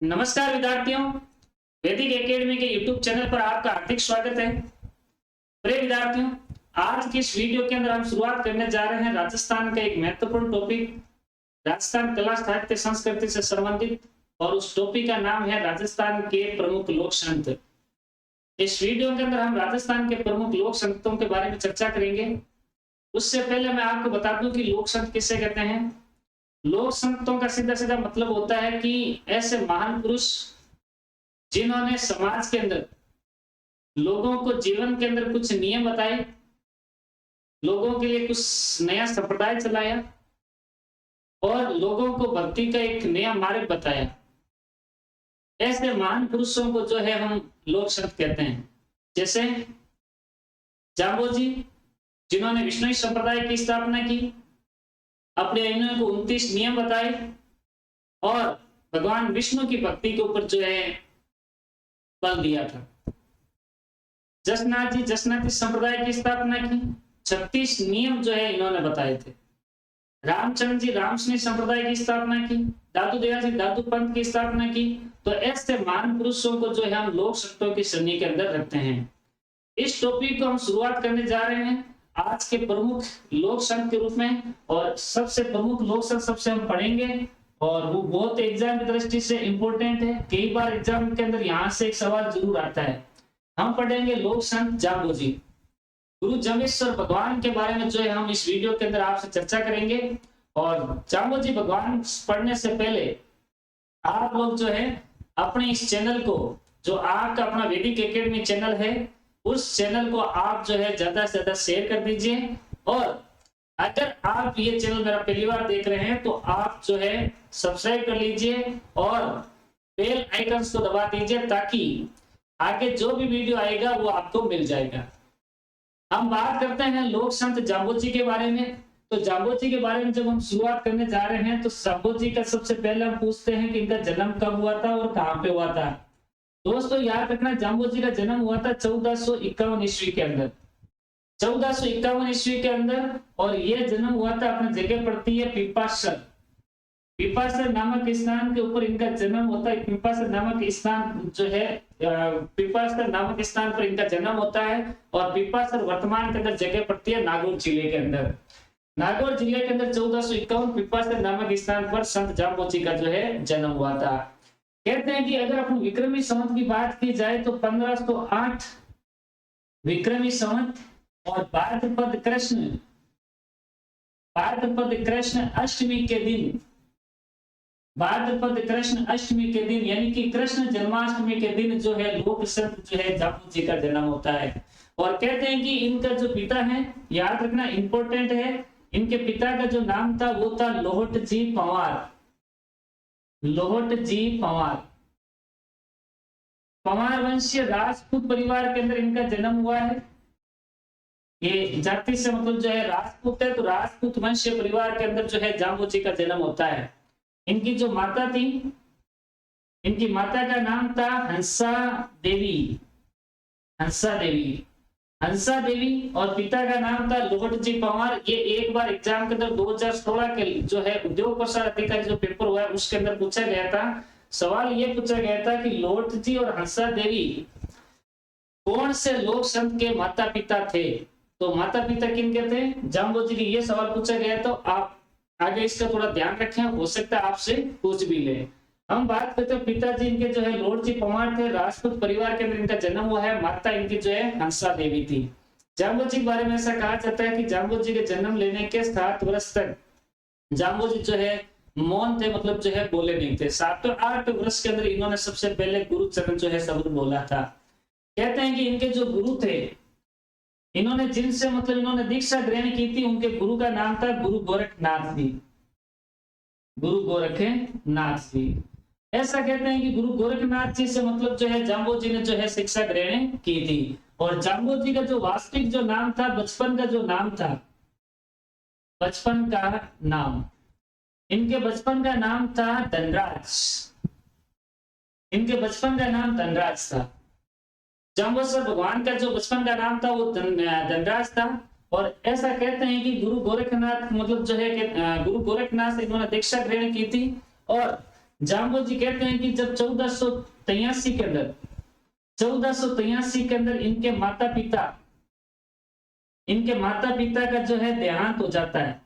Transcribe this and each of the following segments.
नमस्कार विद्यार्थियों, वैदिक एकेडमी के यूट्यूब चैनल पर आपका हार्दिक स्वागत है। प्रिय विद्यार्थियों, आज की इस वीडियो के अंदर हम शुरुआत करने जा रहे हैं राजस्थान का एक महत्वपूर्ण टॉपिक, राजस्थान कला साहित्य संस्कृति से संबंधित, और उस टॉपिक का नाम है राजस्थान के प्रमुख लोक संत। इस वीडियो के अंदर हम राजस्थान के प्रमुख लोक संतों के बारे में चर्चा करेंगे। उससे पहले मैं आपको बता दूं कि लोक संत किसे कहते हैं। लोक संतों का सीधा सीधा मतलब होता है कि ऐसे महान पुरुष जिन्होंने समाज के अंदर लोगों को जीवन के अंदर कुछ नियम बताए, लोगों के लिए कुछ नया संप्रदाय चलाया और लोगों को भक्ति का एक नया मार्ग बताया। ऐसे महान पुरुषों को जो है हम लोक संत कहते हैं। जैसे जाम्बोजी, जिन्होंने विष्णु संप्रदाय की स्थापना की, अपने अन्यों को 29 नियम बताए और भगवान विष्णु की भक्ति के ऊपर जो है बल दिया था। जसनाथ जी, जसनाथी संप्रदाय की स्थापना की, 36 नियम जो है इन्होंने बताए थे। रामचंद्र जी, रामस्नेही संप्रदाय की स्थापना की। दादू दया जी, दादू पंथ की स्थापना की। तो ऐसे महान पुरुषों को जो है हम लोक संतों की श्रेणी के अंदर रखते हैं। इस टॉपिक को हम शुरुआत करने जा रहे हैं आज के प्रमुख लोक संत के रूप में, और सबसे प्रमुख लोक संत सबसे हम पढ़ेंगे और वो बहुत एग्जाम की दृष्टि से इंपॉर्टेंट है। कई बार एग्जाम के अंदर यहाँ से एक सवाल जरूर आता है। हम पढ़ेंगे लोक संत जाम्बोजी। गुरु जम्बेश्वर भगवान के बारे में जो है हम इस वीडियो के अंदर आपसे चर्चा करेंगे। और जाम्बोजी भगवान पढ़ने से पहले आप लोग जो है अपने इस चैनल को, जो आपका अपना वैदिक एकेडमी चैनल है, उस चैनल को आप जो है ज्यादा से ज्यादा शेयर कर दीजिए। और अगर आप ये चैनल मेरा पहली बार देख रहे हैं तो आप जो है सब्सक्राइब कर लीजिए और बेल आइकन्स को दबा दीजिए, ताकि आगे जो भी वीडियो आएगा वो आपको मिल जाएगा। हम बात करते हैं लोक संत जाम्बोजी के बारे में। तो जाम्बोजी के बारे में जब हम शुरुआत करने जा रहे हैं तो जाम्बोजी का सबसे पहले हम पूछते हैं कि इनका जन्म कब हुआ था और कहाँ पे हुआ था। दोस्तों याद रखना, जाम्बोजी का जन्म हुआ था 1451 ईस्वी के अंदर, 1451 ईस्वी के अंदर। और यह जन्म हुआ था, अपनी जगह पड़ती है पिपासर। पिपासर नामक स्थान के ऊपर इनका जन्म होता है। पिपासर नामक स्थान जो है, पिपासर नामक स्थान पर इनका जन्म होता है। और पिपासर वर्तमान के अंदर जगह पड़ती है नागौर जिले के अंदर। नागौर जिले के अंदर 1451 पिपासर नामक स्थान पर संत जाम्बोजी का जो है जन्म हुआ था। कहते हैं कि अगर अपन विक्रमी संवत की बात की जाए तो 1508 विक्रमी संवत और भाद्रपद कृष्ण अष्टमी के दिन, भाद्रपद कृष्ण अष्टमी के दिन यानी कि कृष्ण जन्माष्टमी के दिन जो है लोक संत जो है जाम्बोजी का जन्म होता है। और कहते हैं कि इनका जो पिता है, याद रखना इंपॉर्टेंट है, इनके पिता का जो नाम था वो था लोहट जी पंवार। लोहट जी पंवार, पंवार वंशीय राजपूत परिवार के अंदर इनका जन्म हुआ है। ये जाति से मतलब जो है राजपूत है, तो राजपूत वंशीय परिवार के अंदर जो है जाम्बोजी का जन्म होता है। इनकी जो माता थी, इनकी माता का नाम था हंसा देवी, हंसा देवी, हंसा देवी। और पिता का नाम था लोहट जी पंवार। ये एक बार एग्जाम के अंदर 2016 के जो है उद्योग प्रसार अधिकारी जो पेपर हुआ है उसके अंदर पूछा गया था। सवाल ये पूछा गया था कि लोहट जी और हंसा देवी कौन से लोक संत के माता पिता थे। तो माता पिता किनके थे? जाम्बोजी की। ये सवाल पूछा गया, तो आप आगे इसका थोड़ा ध्यान रखें, हो सकता है आपसे पूछ भी ले। हम बात करते हैं पिताजी इनके जो है लोहट जी पंवार थे, राजपूत परिवार के अंदर इनका जन्म हुआ है। माता इनकी जो है हंसा देवी थी। जाम्बोजी के बारे में ऐसा कहा जाता है कि जाम्बोजी के जन्म लेने के 7 वर्ष तक जाम्बोजी जो है मौन थे, मतलब जो है बोले नहीं थे। 7 और 8 वर्ष के अंदर इन्होंने सबसे पहले गुरु चरण जो है शब्द बोला था। कहते हैं कि इनके जो गुरु थे, इन्होंने जिनसे मतलब इन्होंने दीक्षा ग्रहण की थी, उनके गुरु का नाम था गुरु गोरखनाथ जी। गुरु गोरखनाथ जी, ऐसा कहते हैं कि गुरु गोरखनाथ जी से मतलब जो है जाम्बोजी ने जो है शिक्षा ग्रहण की थी। और जाम्बोजी का जो वास्तविक जो नाम था, बचपन का जो नाम था, बचपन का नाम, इनके बचपन का नाम था धनराज। इनके बचपन का नाम धनराज था। जाम्बेश्वर भगवान का जो बचपन का नाम था वो धनराज था। और ऐसा कहते हैं कि गुरु गोरखनाथ मतलब जो है कि गुरु गोरखनाथ से इन्होंने दीक्षा ग्रहण की थी। और जाम्बोजी कहते हैं कि जब 1483 के अंदर 1483 के अंदर इनके माता पिता का जो है देहांत हो जाता है।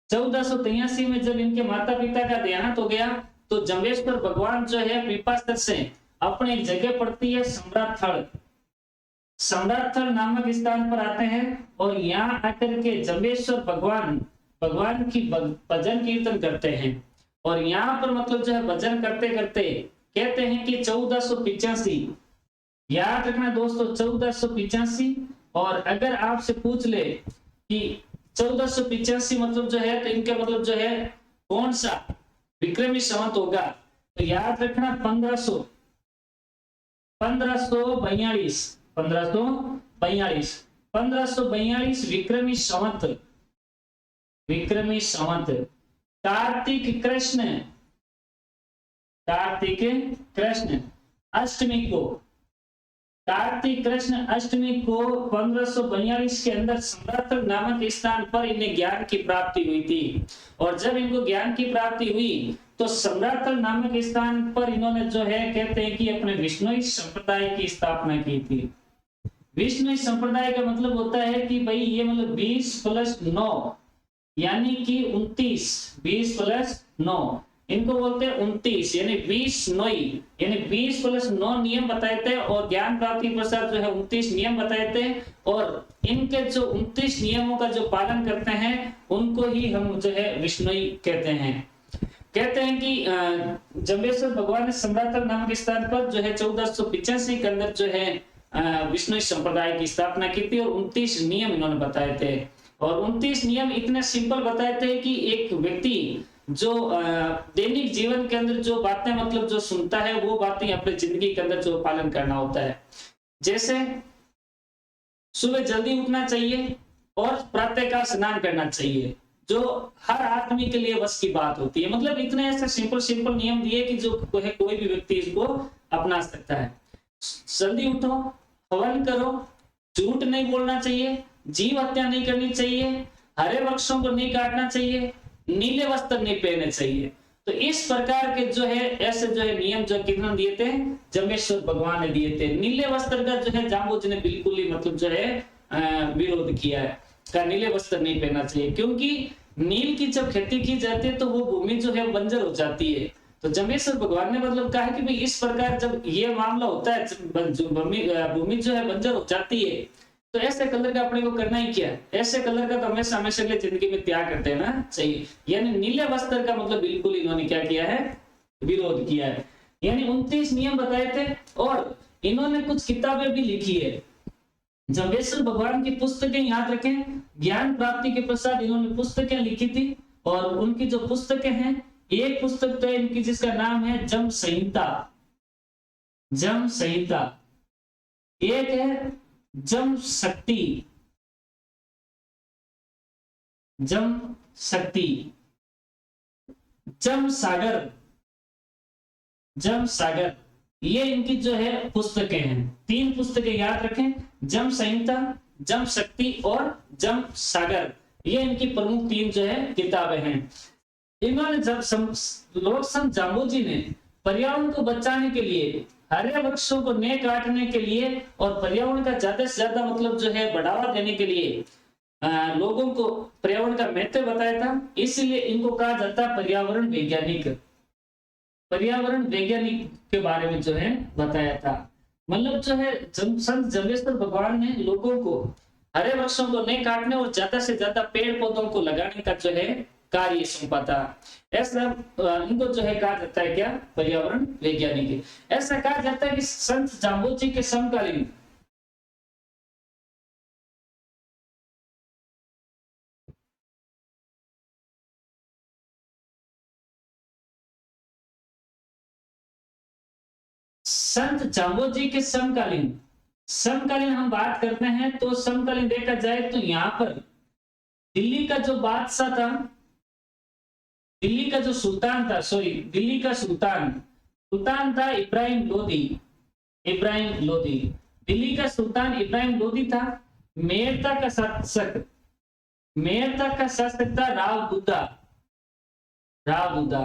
1483 में जब इनके माता पिता का देहांत हो गया तो जम्बेश्वर भगवान जो है पिपास्त्र से अपनी एक जगह पड़ती है सम्राट थल नामक स्थान पर आते हैं और यहाँ आकर के जम्बेश्वर भगवान की भजन कीर्तन करते हैं। और यहाँ पर मतलब जो है भजन करते करते कहते हैं कि 1485, याद रखना दोस्तों 1485। और अगर आपसे पूछ ले कि 1485 मतलब जो है तो इनका मतलब जो है कौन सा विक्रमी संवत होगा, तो याद रखना 1542 विक्रमी संवत कार्तिक कृष्ण अष्टमी को 1542 के अंदर सम्राट नामक स्थान पर इन्हें ज्ञान की प्राप्ति हुई थी। और जब इनको ज्ञान की प्राप्ति हुई तो सम्राट नामक स्थान पर इन्होंने जो है कहते हैं कि अपने विष्णुई संप्रदाय की स्थापना की थी। विष्णुई संप्रदाय का मतलब होता है कि भाई ये मतलब 20+9 यानी कि 29, 20+9 इनको बोलते हैं 29 यानी 20 यानी 20+9 नियम बताए थे और ज्ञान प्राप्ति प्रसाद जो है 29 नियम बताए थे। और इनके जो 29 नियमों का जो पालन करते हैं उनको ही हम जो है विष्णुई कहते हैं। कहते हैं कि जम्बेश्वर भगवान ने सम्राट नामक स्थान पर जो है 1485 के अंदर जो है विष्णु संप्रदाय की स्थापना की थी और 29 नियम इन्होंने बताए थे। और 29 नियम इतने सिंपल बताए थे कि एक व्यक्ति जो दैनिक जीवन के अंदर जो बातें मतलब जो सुनता है वो बातें अपनी जिंदगी के अंदर जो पालन करना होता है। जैसे सुबह जल्दी उठना चाहिए और प्रातः काल स्नान करना चाहिए, जो हर आदमी के लिए बस की बात होती है। मतलब इतने ऐसे सिंपल नियम दिए कि जो कोई भी व्यक्ति इसको अपना सकता है। जल्दी उठो, हवन करो, झूठ नहीं बोलना चाहिए, जीव हत्या नहीं करनी चाहिए, हरे वृक्षों को नहीं काटना चाहिए, नीले वस्त्र नहीं पहनने चाहिए। तो इस प्रकार के जो है ऐसे जो है नियम जो कितने दिए थे, जम्बेश्वर भगवान ने दिए थे। नीले वस्त्र का जो है जाम्बोजी ने बिल्कुल ही मतलब जो है विरोध किया है, का नीले वस्त्र नहीं पहनना चाहिए, क्योंकि नील की जब खेती की जाती है तो वो भूमि जो है बंजर हो जाती है। तो जम्बेश्वर भगवान ने मतलब कहा कि भाई इस प्रकार जब ये मामला होता है, भूमि जो है बंजर हो जाती है, तो ऐसे कलर का अपने को करना ही क्या, ऐसे कलर का तो हमेशा हमेशा के लिए जिंदगी में त्याग करते हैं ना चाहिए। यानी नीले वस्त्र का मतलब बिल्कुल इन्होंने क्या किया है, विरोध किया है। यानी 29 नियम बताए थे और इन्होंने कुछ किताबें भी लिखी है। जम्बेश्वर भगवान की पुस्तकें याद रखें, ज्ञान प्राप्ति के पश्चात इन्होंने पुस्तकें लिखी थी। और उनकी जो पुस्तकें हैं, एक पुस्तक तो इनकी जिसका नाम है जम संहिता, एक है जम शक्ति, जम सागर, ये इनकी जो है पुस्तकें हैं। 3 पुस्तकें याद रखें, जम संहिता, जम शक्ति और जम सागर, ये इनकी प्रमुख 3 जो है किताबें हैं। इन्होंने जब लोक संत जाम्बोजी ने पर्यावरण को बचाने के लिए, हरे वृक्षों को नहीं काटने के लिए और पर्यावरण का ज्यादा से ज्यादा मतलब जो है बढ़ावा देने के लिए लोगों को पर्यावरण का महत्व बताया था। इसलिए इनको कहा जाता है पर्यावरण वैज्ञानिक के बारे में जो है बताया था। मतलब जो है संत जम्बेश्वर भगवान ने लोगों को हरे वृक्षों को नहीं काटने और ज्यादा से ज्यादा पेड़ पौधों को लगाने का जो है कार्य सौंपा था। ऐसा इनको जो है कहा जाता है क्या, पर्यावरण वैज्ञानिक। ऐसा कहा जाता है कि संत जाम्बोजी के समकालीन समकालीन हम बात करते हैं तो समकालीन देखा जाए तो यहाँ पर दिल्ली का जो बादशाह था, दिल्ली का सुल्तान था इब्राहिम लोदी। दिल्ली का सुल्तान इब्राहिम लोदी था। मेरता का शासक था राव राव दूधा,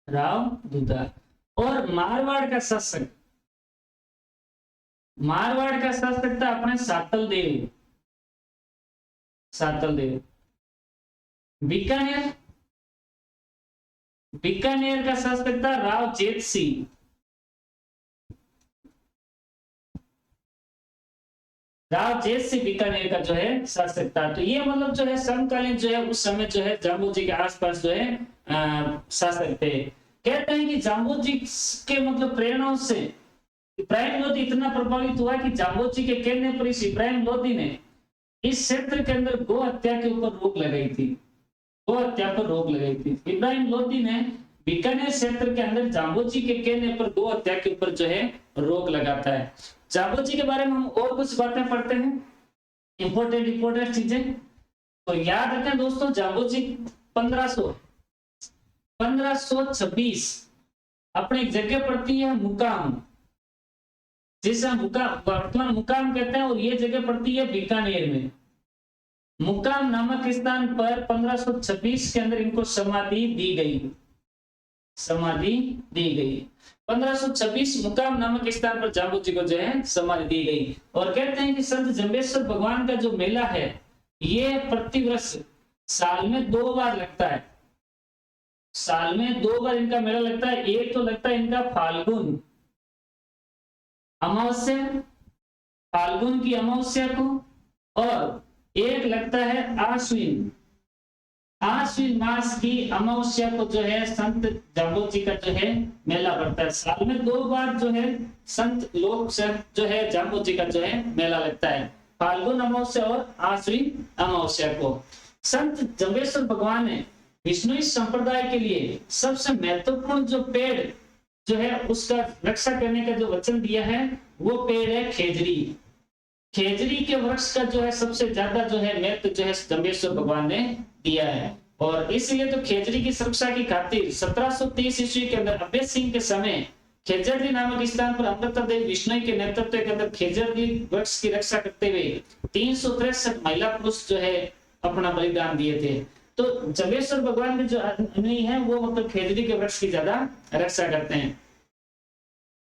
राव दूधा। और मारवाड़ का शासक, मारवाड़ का शासक था अपने सातल देव, सातल देव। बीकानेर, बीकानेर का शासक था राव जेठ सिंह, राव जेठ सिंह बीकानेर का जो है शासक था। तो ये मतलब जो है समकालीन जो है उस समय जो है जाम्बू के आसपास जो है शासक थे। कहते हैं कि जाम्बू के मतलब प्रेरणा से इब्राहिम लोधी इतना प्रभावित हुआ कि जाम्बू के कहने पर इस इब्राहिम लोधी ने इस क्षेत्र के अंदर गौ हत्या के ऊपर रोक लगाई थी, गौ हत्या पर रोक लगाई थी। इब्राहिम लोधी ने बीकानेर क्षेत्र के अंदर जाम्बू के कहने पर गौ हत्या के ऊपर जो है रोक लगाता है। जाम्बू के बारे में हम और कुछ बातें पढ़ते हैं, इंपोर्टेंट चीजें। तो याद रखें दोस्तों, जाम्बू 1526 अपनी एक जगह पड़ती है मुकाम, जिसे मुकाम वर्तमान मुकाम कहते हैं, और ये जगह पड़ती है बीकानेर में। मुकाम नामक स्थान पर 1526 के अंदर इनको समाधि दी गई, समाधि दी गई। 1526 मुकाम नामक स्थान पर जाम्बू जी को जो है समाधि दी गई। और कहते हैं कि संत जम्बेश्वर भगवान का जो मेला है ये प्रतिवर्ष साल में 2 बार लगता है, साल में 2 बार इनका मेला लगता है। एक तो लगता है इनका फाल्गुन अमावस्या, फाल्गुन की अमावस्या को, और एक लगता है आश्विन, आश्विन मास की अमावस्या को जो है संत जाम्बू जी का जो है मेला पड़ता है। साल में 2 बार जो है संत लोग जो है जाम्बू जी का जो है मेला लगता है, फाल्गुन अमावस्या और आश्विन अमावस्या को। संत जम्बेश्वर भगवान ने विष्णुई संप्रदाय के लिए सबसे महत्वपूर्ण जो पेड़ जो है उसका रक्षा करने का जो वचन दिया है वो पेड़ है खेजड़ी। खेजड़ी के वृक्ष का जो है सबसे ज्यादा जो है महत्व जो है जम्बेश्वर भगवान ने दिया है। और इसलिए तो खेजड़ी की सुरक्षा की खातिर 1730 ईस्वी के अंदर अभय सिंह के समय खेजड़ी नामक स्थान पर अमृतादेव विष्णु के नेतृत्व के अंदर खेजड़ी वृक्ष की रक्षा करते हुए 363 महिला पुरुष जो है अपना बलिदान दिए थे। तो जम्बेश्वर भगवान के जो अनुयायी हैं वो मतलब खेजड़ी के वृक्ष की ज्यादा रक्षा करते हैं।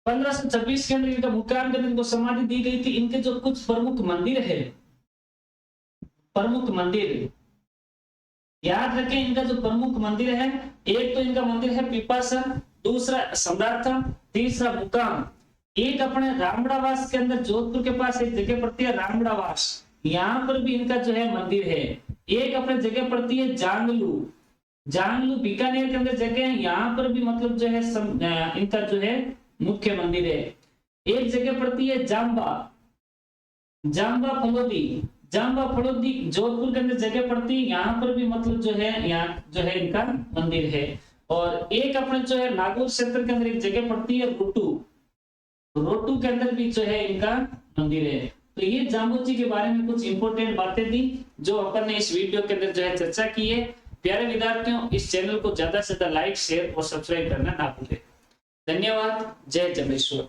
1526 के अंदर इनका मुकाम के अंदर इनको समाधि दी गई थी। इनके जो कुछ प्रमुख मंदिर है, प्रमुख मंदिर याद रखें, इनका जो प्रमुख मंदिर है, एक तो इनका मंदिर है पिपासा, दूसरा सम्राथा, तीसरा मुकाम। एक अपने रामड़ावास के अंदर जोधपुर के पास एक जगह पड़ती है रामड़ावास, यहाँ पर भी इनका जो है मंदिर है। एक अपने जगह पड़ती है जांगलू, जांगलू बीकानेर के अंदर जगह है, यहाँ पर भी मतलब जो है इनका जो है मुख्य मंदिर है। एक जगह पड़ती है जाम्बा, जाम्बा फलोदी, जाम्बा फलोदी जोधपुर के अंदर जगह पड़ती है, यहाँ पर भी मतलब जो है यहाँ जो है इनका मंदिर है। और एक अपने जो है नागौर क्षेत्र के अंदर एक जगह पड़ती है रोटू, रोटू के अंदर भी जो है इनका मंदिर है। तो ये जाम्बू जी के बारे में कुछ इंपॉर्टेंट बातें थी जो अपन ने इस वीडियो के अंदर जो है चर्चा की है। प्यारे विद्यार्थियों, इस चैनल को ज्यादा से ज्यादा लाइक, शेयर और सब्सक्राइब करना ना भूलें। धन्यवाद। जय जम्बेश्वर।